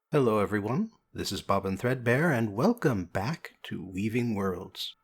Hello everyone, this is Bob and Threadbare, and welcome back to Weaving Worlds.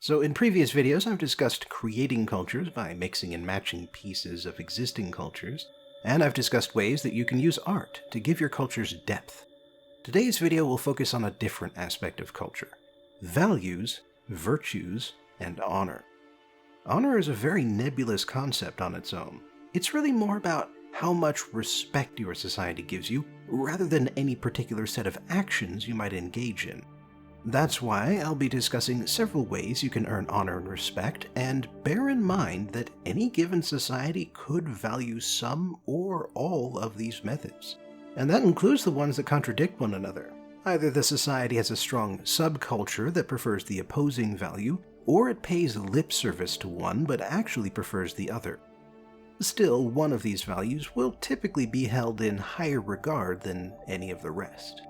So in previous videos I've discussed creating cultures by mixing and matching pieces of existing cultures, and I've discussed ways that you can use art to give your cultures depth. Today's video will focus on a different aspect of culture: values, virtues, and honor. Honor is a very nebulous concept on its own. It's really more about how much respect your society gives you, rather than any particular set of actions you might engage in. That's why I'll be discussing several ways you can earn honor and respect, and bear in mind that any given society could value some or all of these methods. And that includes the ones that contradict one another. Either the society has a strong subculture that prefers the opposing value, or it pays lip service to one but actually prefers the other. Still, one of these values will typically be held in higher regard than any of the rest.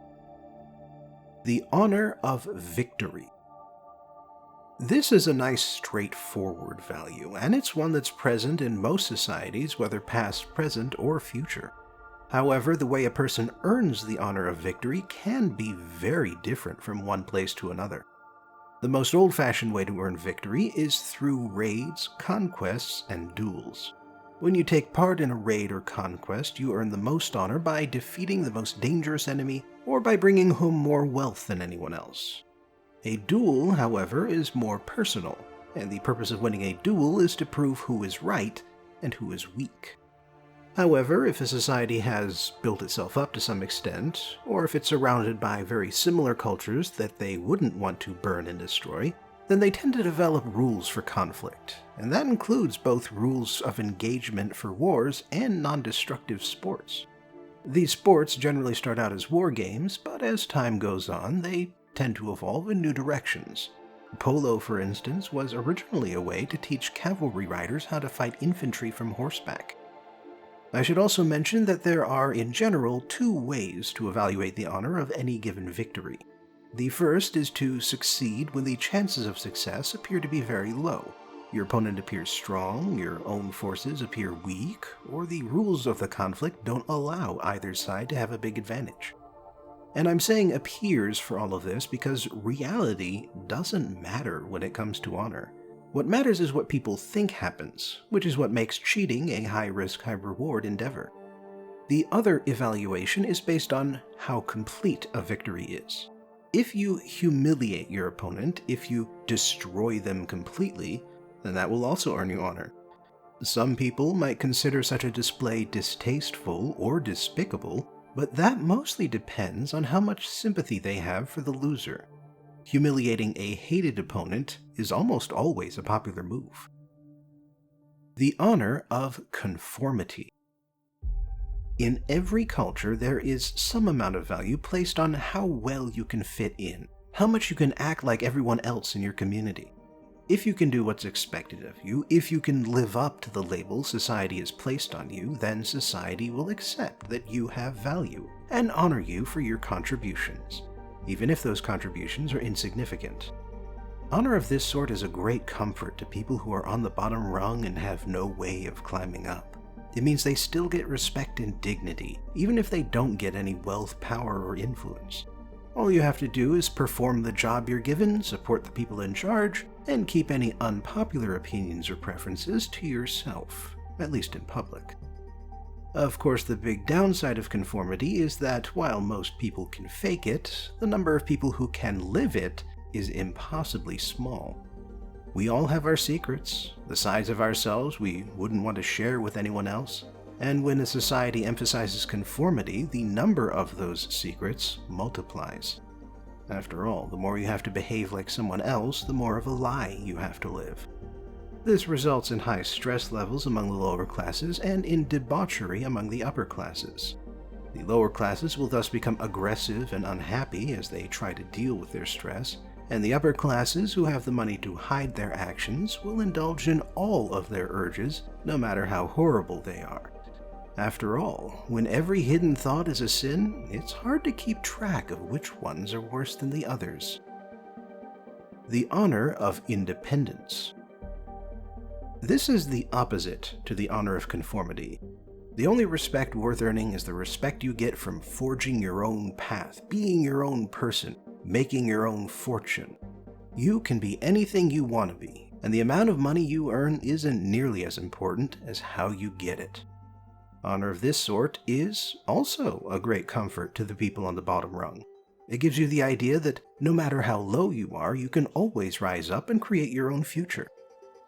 The honor of victory. This is a nice straightforward value, and it's one that's present in most societies, whether past, present, or future. However, the way a person earns the honor of victory can be very different from one place to another. The most old-fashioned way to earn victory is through raids, conquests, and duels. When you take part in a raid or conquest, you earn the most honor by defeating the most dangerous enemy or by bringing home more wealth than anyone else. A duel, however, is more personal, and the purpose of winning a duel is to prove who is right and who is weak. However, if a society has built itself up to some extent, or if it's surrounded by very similar cultures that they wouldn't want to burn and destroy, then they tend to develop rules for conflict, and that includes both rules of engagement for wars and non-destructive sports. These sports generally start out as war games, but as time goes on, they tend to evolve in new directions. Polo, for instance, was originally a way to teach cavalry riders how to fight infantry from horseback. I should also mention that there are, in general, two ways to evaluate the honor of any given victory. The first is to succeed when the chances of success appear to be very low. Your opponent appears strong, your own forces appear weak, or the rules of the conflict don't allow either side to have a big advantage. And I'm saying appears for all of this because reality doesn't matter when it comes to honor. What matters is what people think happens, which is what makes cheating a high-risk, high-reward endeavor. The other evaluation is based on how complete a victory is. If you humiliate your opponent, if you destroy them completely, then that will also earn you honor. Some people might consider such a display distasteful or despicable, but that mostly depends on how much sympathy they have for the loser. Humiliating a hated opponent is almost always a popular move. The honor of conformity. In every culture, there is some amount of value placed on how well you can fit in, how much you can act like everyone else in your community. If you can do what's expected of you, if you can live up to the label society has placed on you, then society will accept that you have value and honor you for your contributions, even if those contributions are insignificant. Honor of this sort is a great comfort to people who are on the bottom rung and have no way of climbing up. It means they still get respect and dignity, even if they don't get any wealth, power, or influence. All you have to do is perform the job you're given, support the people in charge, and keep any unpopular opinions or preferences to yourself, at least in public. Of course, the big downside of conformity is that while most people can fake it, the number of people who can live it is impossibly small. We all have our secrets, the sides of ourselves we wouldn't want to share with anyone else, and when a society emphasizes conformity, the number of those secrets multiplies. After all, the more you have to behave like someone else, the more of a lie you have to live. This results in high stress levels among the lower classes and in debauchery among the upper classes. The lower classes will thus become aggressive and unhappy as they try to deal with their stress, and the upper classes who have the money to hide their actions will indulge in all of their urges, no matter how horrible they are. After all, when every hidden thought is a sin, it's hard to keep track of which ones are worse than the others. The honor of independence. This is the opposite to the honor of conformity. The only respect worth earning is the respect you get from forging your own path, being your own person, making your own fortune. You can be anything you want to be, and the amount of money you earn isn't nearly as important as how you get it. Honor of this sort is also a great comfort to the people on the bottom rung. It gives you the idea that no matter how low you are, you can always rise up and create your own future.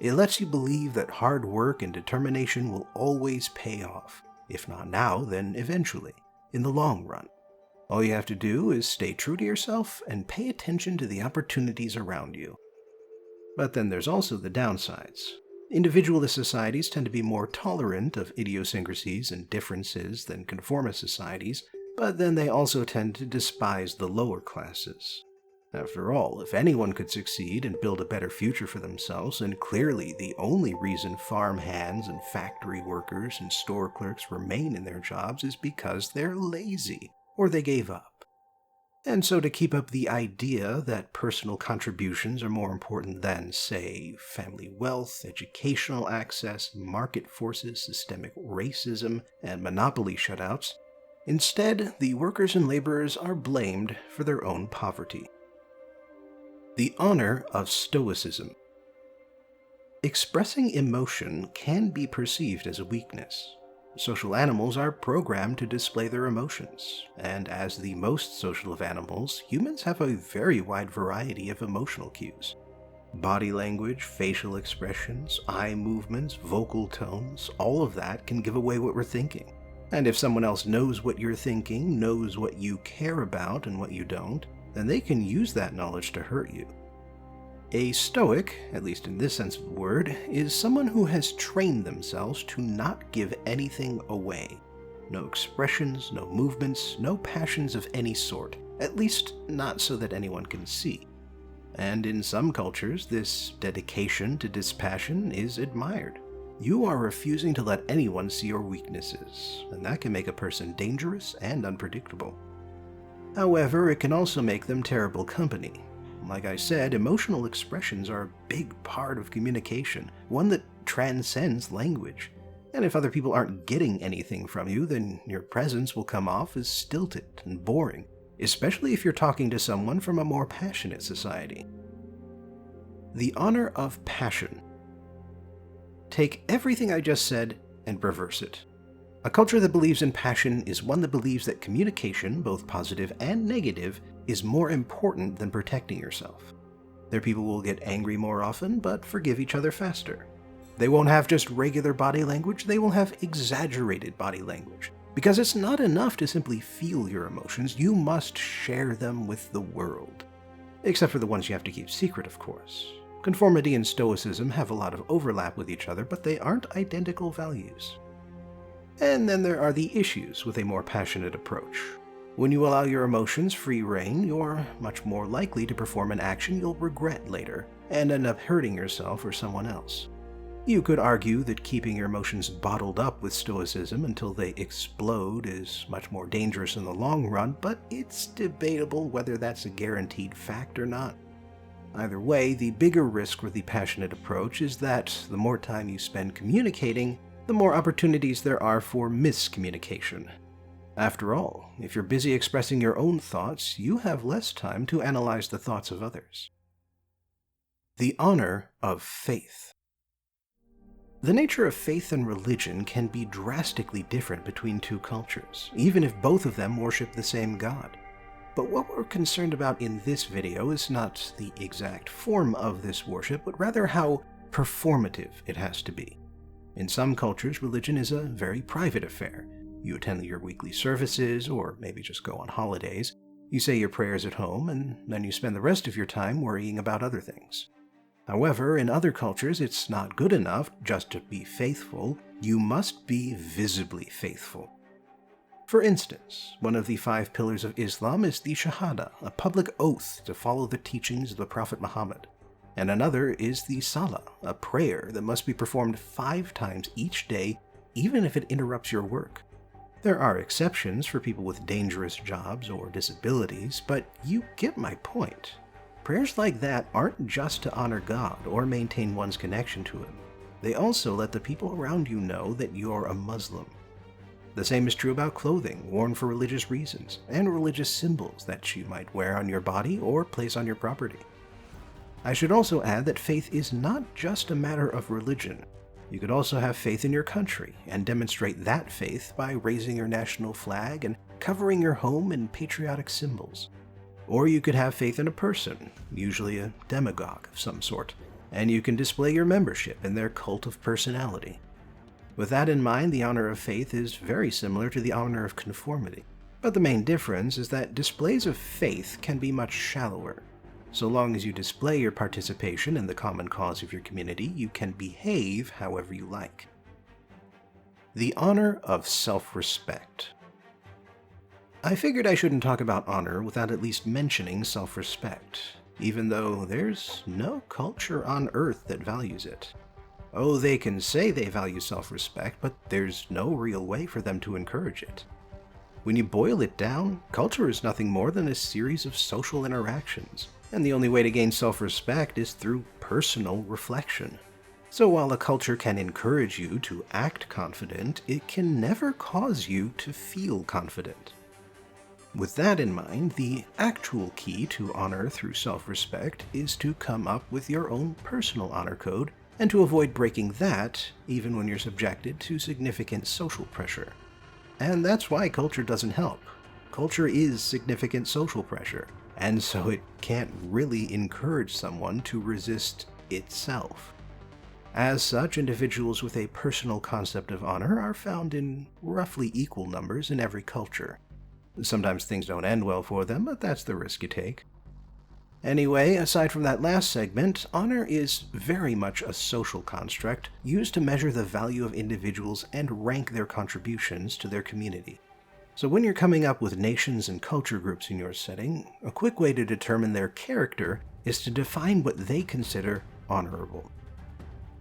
It lets you believe that hard work and determination will always pay off, if not now, then eventually, in the long run. All you have to do is stay true to yourself and pay attention to the opportunities around you. But then there's also the downsides. Individualist societies tend to be more tolerant of idiosyncrasies and differences than conformist societies, but then they also tend to despise the lower classes. After all, if anyone could succeed and build a better future for themselves, then clearly the only reason farm hands and factory workers and store clerks remain in their jobs is because they're lazy, or they gave up. And so to keep up the idea that personal contributions are more important than, say, family wealth, educational access, market forces, systemic racism, and monopoly shutouts, instead, the workers and laborers are blamed for their own poverty. The Honor of Stoicism. Expressing emotion can be perceived as a weakness. Social animals are programmed to display their emotions, and as the most social of animals, humans have a very wide variety of emotional cues. Body language, facial expressions, eye movements, vocal tones, all of that can give away what we're thinking. And if someone else knows what you're thinking, knows what you care about and what you don't, then they can use that knowledge to hurt you. A Stoic, at least in this sense of the word, is someone who has trained themselves to not give anything away. No expressions, no movements, no passions of any sort, at least not so that anyone can see. And in some cultures, this dedication to dispassion is admired. You are refusing to let anyone see your weaknesses, and that can make a person dangerous and unpredictable. However, it can also make them terrible company. Like I said, emotional expressions are a big part of communication, one that transcends language. And if other people aren't getting anything from you, then your presence will come off as stilted and boring, especially if you're talking to someone from a more passionate society. The Honor of Passion. Take everything I just said and reverse it. A culture that believes in passion is one that believes that communication, both positive and negative, is more important than protecting yourself. Their people will get angry more often, but forgive each other faster. They won't have just regular body language, they will have exaggerated body language. Because it's not enough to simply feel your emotions, you must share them with the world. Except for the ones you have to keep secret, of course. Conformity and Stoicism have a lot of overlap with each other, but they aren't identical values. And then there are the issues with a more passionate approach. When you allow your emotions free rein, you're much more likely to perform an action you'll regret later, and end up hurting yourself or someone else. You could argue that keeping your emotions bottled up with Stoicism until they explode is much more dangerous in the long run, but it's debatable whether that's a guaranteed fact or not. Either way, the bigger risk with the passionate approach is that the more time you spend communicating, the more opportunities there are for miscommunication. After all, if you're busy expressing your own thoughts, you have less time to analyze the thoughts of others. The Honor of Faith. The nature of faith and religion can be drastically different between two cultures, even if both of them worship the same God. But what we're concerned about in this video is not the exact form of this worship, but rather how performative it has to be. In some cultures, religion is a very private affair. You attend your weekly services, or maybe just go on holidays. You say your prayers at home, and then you spend the rest of your time worrying about other things. However, in other cultures, it's not good enough just to be faithful. You must be visibly faithful. For instance, one of the 5 pillars of Islam is the Shahada, a public oath to follow the teachings of the Prophet Muhammad. And another is the Salah, a prayer that must be performed 5 times each day, even if it interrupts your work. There are exceptions for people with dangerous jobs or disabilities, but you get my point. Prayers like that aren't just to honor God or maintain one's connection to Him. They also let the people around you know that you're a Muslim. The same is true about clothing worn for religious reasons, and religious symbols that you might wear on your body or place on your property. I should also add that faith is not just a matter of religion. You could also have faith in your country and demonstrate that faith by raising your national flag and covering your home in patriotic symbols. Or you could have faith in a person, usually a demagogue of some sort, and you can display your membership in their cult of personality. With that in mind, the honor of faith is very similar to the honor of conformity. But the main difference is that displays of faith can be much shallower. So long as you display your participation in the common cause of your community, you can behave however you like. The honor of self-respect. I figured I shouldn't talk about honor without at least mentioning self-respect, even though there's no culture on Earth that values it. Oh, they can say they value self-respect, but there's no real way for them to encourage it. When you boil it down, culture is nothing more than a series of social interactions, and the only way to gain self-respect is through personal reflection. So while a culture can encourage you to act confident, it can never cause you to feel confident. With that in mind, the actual key to honor through self-respect is to come up with your own personal honor code and to avoid breaking that even when you're subjected to significant social pressure. And that's why culture doesn't help. Culture is significant social pressure, and so it can't really encourage someone to resist itself. As such, individuals with a personal concept of honor are found in roughly equal numbers in every culture. Sometimes things don't end well for them, but that's the risk you take. Anyway, aside from that last segment, honor is very much a social construct used to measure the value of individuals and rank their contributions to their community. So when you're coming up with nations and culture groups in your setting, a quick way to determine their character is to define what they consider honorable.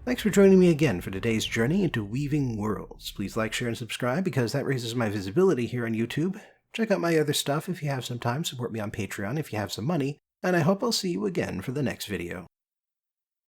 Thanks for joining me again for today's journey into weaving worlds. Please like, share, and subscribe because that raises my visibility here on YouTube. Check out my other stuff if you have some time, support me on Patreon if you have some money, and I hope I'll see you again for the next video.